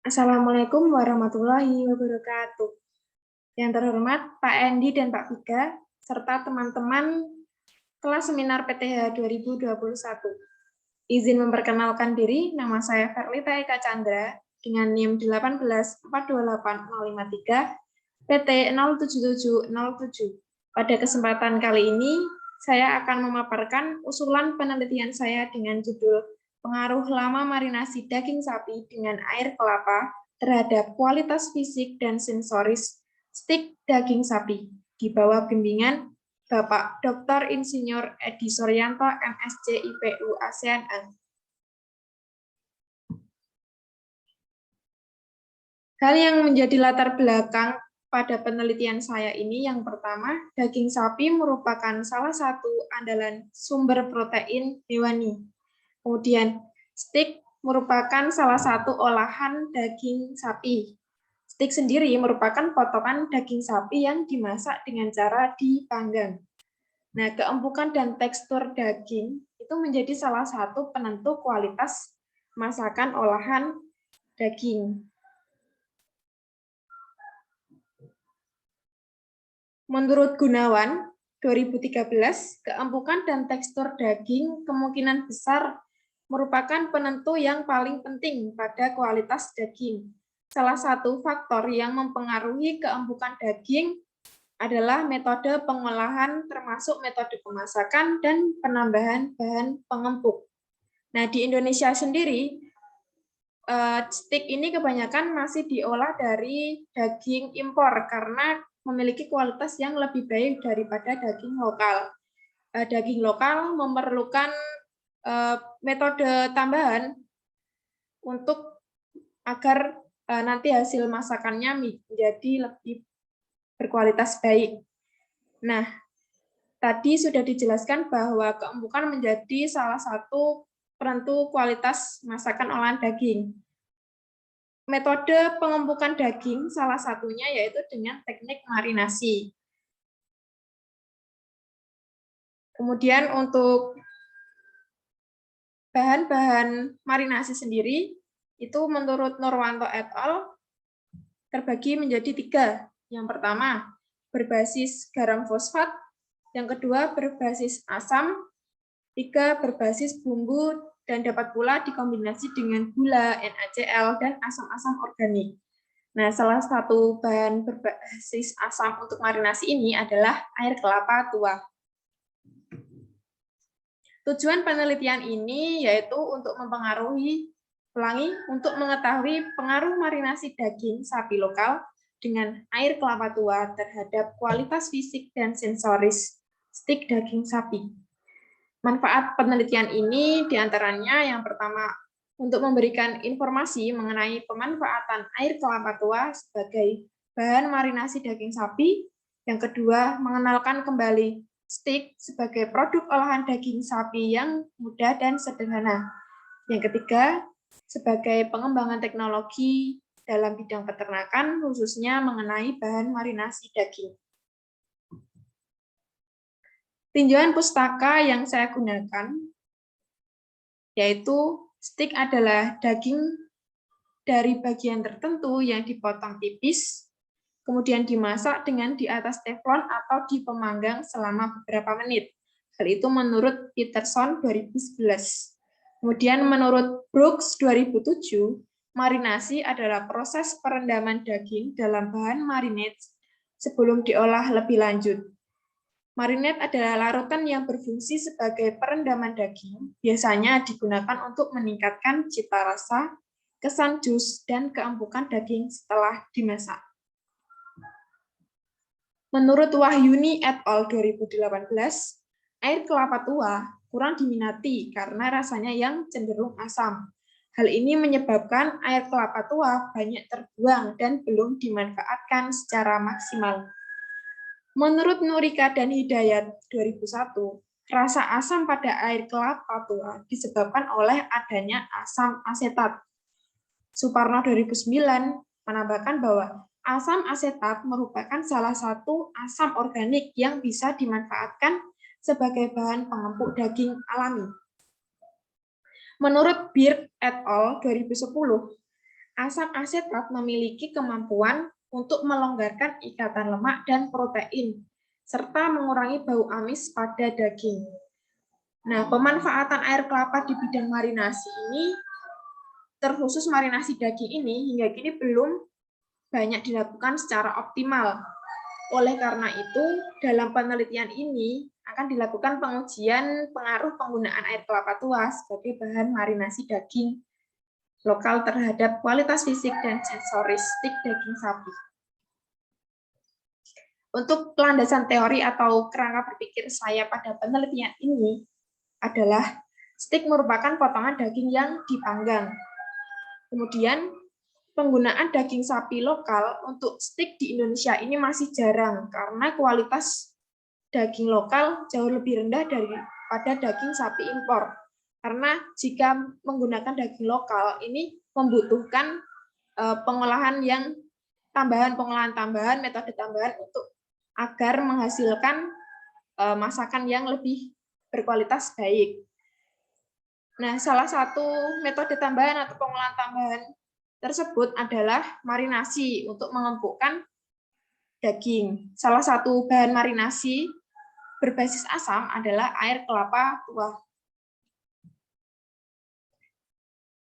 Assalamualaikum warahmatullahi wabarakatuh. Yang terhormat Pak Endi dan Pak Vika, serta teman-teman kelas seminar PTH 2021. Izin memperkenalkan diri, nama saya Verlita Eka Chandra dengan NIM 1842853 PT 07707. Pada kesempatan kali ini, saya akan memaparkan usulan penelitian saya dengan judul Pengaruh lama marinasi daging sapi dengan air kelapa terhadap kualitas fisik dan sensoris stik daging sapi di bawah bimbingan Bapak Dr. Insinyur Edi Suryanto, MSc IPU ASEAN. Hal yang menjadi latar belakang pada penelitian saya ini, yang pertama, daging sapi merupakan salah satu andalan sumber protein hewani. Kemudian, steak merupakan salah satu olahan daging sapi. Steak sendiri merupakan potongan daging sapi yang dimasak dengan cara dipanggang. Nah, keempukan dan tekstur daging itu menjadi salah satu penentu kualitas masakan olahan daging. Menurut Gunawan, 2013, keempukan dan tekstur daging kemungkinan besar merupakan penentu yang paling penting pada kualitas daging. Salah satu faktor yang mempengaruhi keempukan daging adalah metode pengolahan termasuk metode pemasakan dan penambahan bahan pengempuk. Nah, di Indonesia sendiri, steak ini kebanyakan masih diolah dari daging impor karena memiliki kualitas yang lebih baik daripada daging lokal. Daging lokal memerlukan metode tambahan untuk agar nanti hasil masakannya menjadi lebih berkualitas baik. Nah, tadi sudah dijelaskan bahwa keempukan menjadi salah satu penentu kualitas masakan olahan daging. Metode pengempukan daging salah satunya yaitu dengan teknik marinasi. Kemudian untuk bahan-bahan marinasi sendiri, itu menurut Nurwanto et al. Terbagi menjadi 3. Yang pertama, berbasis garam fosfat. Yang kedua, berbasis asam. 3, berbasis bumbu dan dapat pula dikombinasi dengan gula, NaCl, dan asam-asam organik. Nah, salah satu bahan berbasis asam untuk marinasi ini adalah air kelapa tua. Tujuan penelitian ini yaitu untuk untuk mengetahui pengaruh marinasi daging sapi lokal dengan air kelapa tua terhadap kualitas fisik dan sensoris stik daging sapi. Manfaat penelitian ini diantaranya yang pertama, untuk memberikan informasi mengenai pemanfaatan air kelapa tua sebagai bahan marinasi daging sapi. Yang kedua, mengenalkan kembali steak sebagai produk olahan daging sapi yang mudah dan sederhana. Yang ketiga, sebagai pengembangan teknologi dalam bidang peternakan, khususnya mengenai bahan marinasi daging. Tinjauan pustaka yang saya gunakan yaitu steak adalah daging dari bagian tertentu yang dipotong tipis, kemudian dimasak dengan di atas teflon atau dipemanggang selama beberapa menit. Hal itu menurut Peterson 2011. Kemudian menurut Brooks 2007, marinasi adalah proses perendaman daging dalam bahan marinade sebelum diolah lebih lanjut. Marinade adalah larutan yang berfungsi sebagai perendaman daging, biasanya digunakan untuk meningkatkan cita rasa, kesan jus, dan keempukan daging setelah dimasak. Menurut Wahyuni et al. 2018, air kelapa tua kurang diminati karena rasanya yang cenderung asam. Hal ini menyebabkan air kelapa tua banyak terbuang dan belum dimanfaatkan secara maksimal. Menurut Nurika dan Hidayat 2001, rasa asam pada air kelapa tua disebabkan oleh adanya asam asetat. Suparno 2009 menambahkan bahwa asam asetat merupakan salah satu asam organik yang bisa dimanfaatkan sebagai bahan pengempuk daging alami. Menurut Birk et al. 2010, Asam asetat memiliki kemampuan untuk melonggarkan ikatan lemak dan protein, serta mengurangi bau amis pada daging. Nah, pemanfaatan air kelapa di bidang marinasi ini, terkhusus marinasi daging ini, hingga kini belum banyak dilakukan secara optimal. Oleh karena itu, dalam penelitian ini akan dilakukan pengujian pengaruh penggunaan air kelapa tua sebagai bahan marinasi daging lokal terhadap kualitas fisik dan sensoristik daging sapi. Untuk landasan teori atau kerangka berpikir saya pada penelitian ini adalah steak merupakan potongan daging yang dipanggang. Kemudian penggunaan daging sapi lokal untuk steak di Indonesia ini masih jarang karena kualitas daging lokal jauh lebih rendah daripada daging sapi impor. Karena jika menggunakan daging lokal ini membutuhkan pengolahan tambahan, metode tambahan untuk agar menghasilkan masakan yang lebih berkualitas baik. Nah, salah satu metode tambahan atau pengolahan tambahan tersebut adalah marinasi untuk mengempukkan daging. Salah satu bahan marinasi berbasis asam adalah air kelapa tua.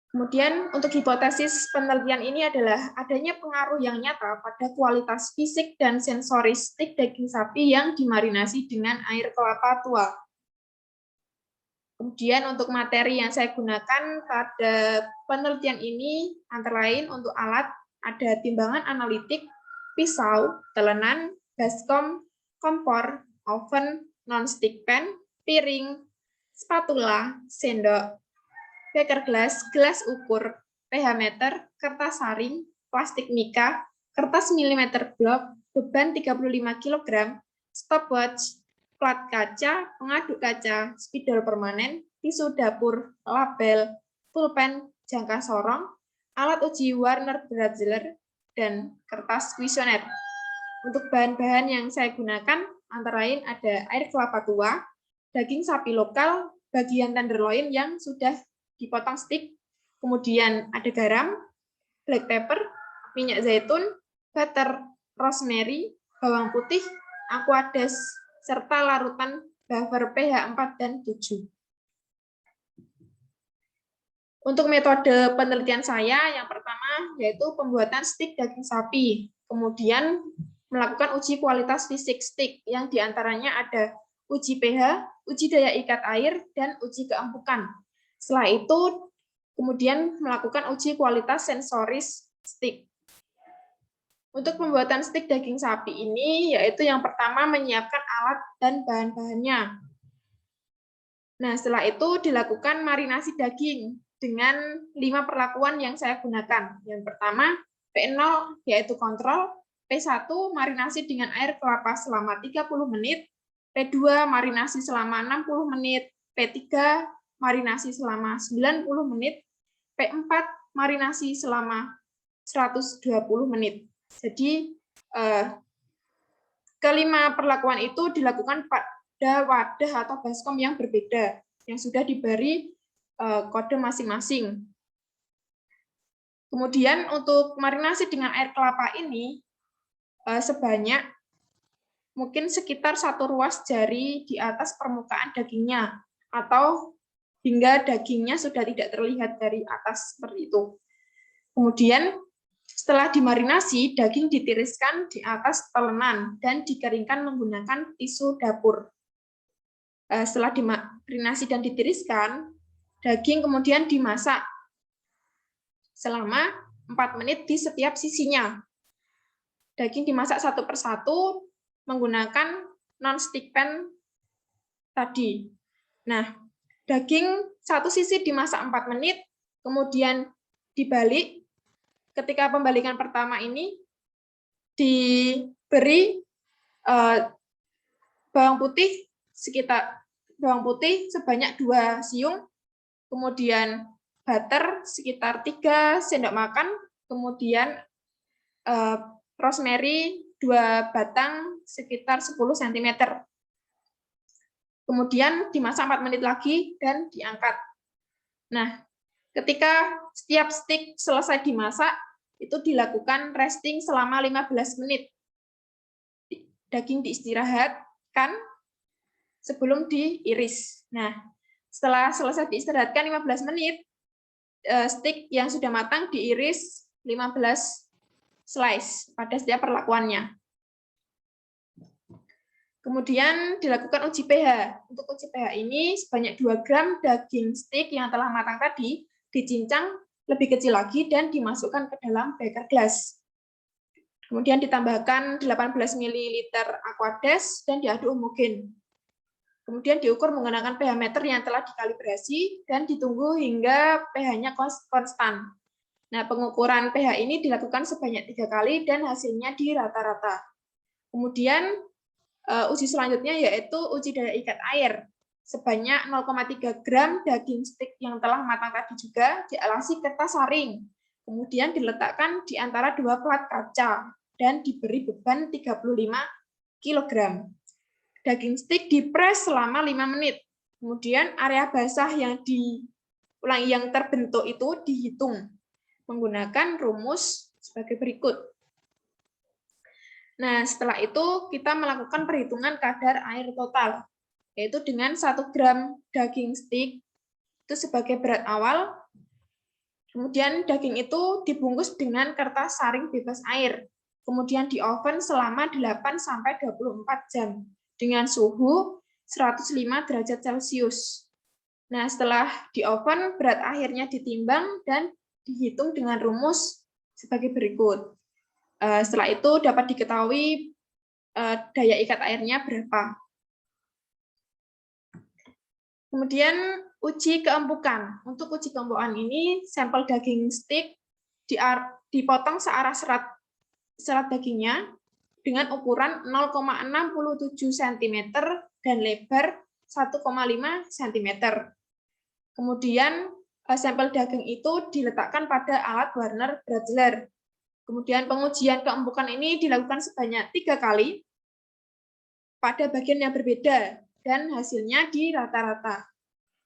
Kemudian untuk hipotesis penelitian ini adalah adanya pengaruh yang nyata pada kualitas fisik dan sensoristik daging sapi yang dimarinasi dengan air kelapa tua. Kemudian untuk materi yang saya gunakan pada penelitian ini antara lain untuk alat ada timbangan analitik, pisau, telenan, baskom, kompor, oven, non-stick pan, piring, spatula, sendok, beker gelas, gelas ukur, pH meter, kertas saring, plastik mika, kertas milimeter blok, beban 35 kg, stopwatch, plat kaca, pengaduk kaca, spidol permanen, tisu dapur, label, pulpen, jangka sorong, alat uji Warner Braziller, dan kertas kuesioner. Untuk bahan-bahan yang saya gunakan antara lain ada air kelapa tua, daging sapi lokal, bagian tenderloin yang sudah dipotong stik, kemudian ada garam, black pepper, minyak zaitun, butter, rosemary, bawang putih, aquades, serta larutan buffer pH 4 dan 7. Untuk metode penelitian saya, yang pertama yaitu pembuatan stik daging sapi, kemudian melakukan uji kualitas fisik stik, yang diantaranya ada uji pH, uji daya ikat air, dan uji keempukan. Setelah itu, kemudian melakukan uji kualitas sensoris stik. Untuk pembuatan stik daging sapi ini, yaitu yang pertama menyiapkan alat dan bahan-bahannya. Nah, setelah itu dilakukan marinasi daging dengan 5 perlakuan yang saya gunakan. Yang pertama, P0 yaitu kontrol, P1 marinasi dengan air kelapa selama 30 menit, P2 marinasi selama 60 menit, P3 marinasi selama 90 menit, P4 marinasi selama 120 menit. Jadi kelima perlakuan itu dilakukan pada wadah atau baskom yang berbeda, yang sudah diberi kode masing-masing. Kemudian untuk marinasi dengan air kelapa ini sebanyak mungkin sekitar 1 ruas jari di atas permukaan dagingnya, atau hingga dagingnya sudah tidak terlihat dari atas seperti itu. Kemudian setelah dimarinasi, daging ditiriskan di atas telenan dan dikeringkan menggunakan tisu dapur. Setelah dimarinasi dan ditiriskan, daging kemudian dimasak selama 4 menit di setiap sisinya. Daging dimasak satu persatu menggunakan non-stick pan tadi. Nah, daging satu sisi dimasak 4 menit, kemudian dibalik. Ketika pembalikan pertama ini diberi bawang putih sebanyak 2 siung, kemudian butter sekitar 3 sendok makan, kemudian rosemary 2 batang sekitar 10 cm. Kemudian dimasak 4 menit lagi dan diangkat. Nah, Ketika setiap stik selesai dimasak, itu dilakukan resting selama 15 menit. Daging diistirahatkan sebelum diiris. Nah, setelah selesai diistirahatkan 15 menit, stik yang sudah matang diiris 15 slice pada setiap perlakuannya. Kemudian dilakukan uji pH. Untuk uji pH ini sebanyak 2 gram daging stik yang telah matang tadi dicincang lebih kecil lagi dan dimasukkan ke dalam beker gelas. Kemudian ditambahkan 18 ml Aquades dan diaduk homogen. Kemudian diukur menggunakan pH meter yang telah dikalibrasi dan ditunggu hingga pH-nya konstan. Nah, pengukuran pH ini dilakukan sebanyak 3 kali dan hasilnya di rata-rata. Kemudian uji selanjutnya yaitu uji daya ikat air. Sebanyak 0,3 gram daging stik yang telah matang tadi juga dialasi kertas saring. Kemudian diletakkan di antara 2 plat kaca dan diberi beban 35 kg. Daging stik dipres selama 5 menit. Kemudian area basah yang terbentuk itu dihitung menggunakan rumus sebagai berikut. Nah, setelah itu kita melakukan perhitungan kadar air total, yaitu dengan 1 gram daging stik itu sebagai berat awal. Kemudian daging itu dibungkus dengan kertas saring bebas air. Kemudian di oven selama 8-24 jam dengan suhu 105 derajat Celcius. Nah, setelah di oven, berat akhirnya ditimbang dan dihitung dengan rumus sebagai berikut. Setelah itu dapat diketahui daya ikat airnya berapa. Kemudian uji keempukan. Untuk uji keempukan ini, sampel daging stik dipotong searah serat dagingnya dengan ukuran 0,67 cm dan lebar 1,5 cm. Kemudian sampel daging itu diletakkan pada alat Warner Brother. Kemudian pengujian keempukan ini dilakukan sebanyak 3 kali pada bagian yang berbeda dan hasilnya di rata-rata.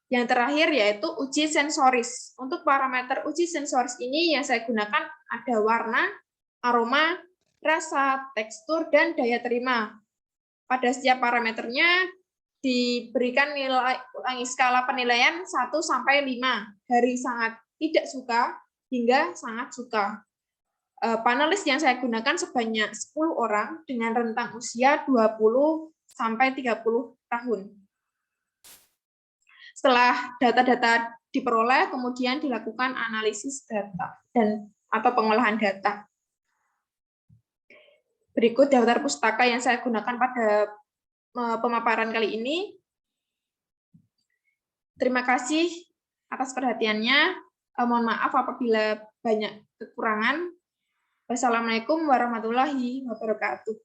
Yang terakhir yaitu uji sensoris. Untuk parameter uji sensoris ini yang saya gunakan ada warna, aroma, rasa, tekstur, dan daya terima. Pada setiap parameternya diberikan nilai skala penilaian 1 sampai 5 dari sangat tidak suka hingga sangat suka. Panelis yang saya gunakan sebanyak 10 orang dengan rentang usia 20 sampai 30 tahun. Setelah data-data diperoleh, kemudian dilakukan analisis data atau pengolahan data. Berikut daftar pustaka yang saya gunakan pada pemaparan kali ini. Terima kasih atas perhatiannya. Mohon maaf apabila banyak kekurangan. Wassalamualaikum warahmatullahi wabarakatuh.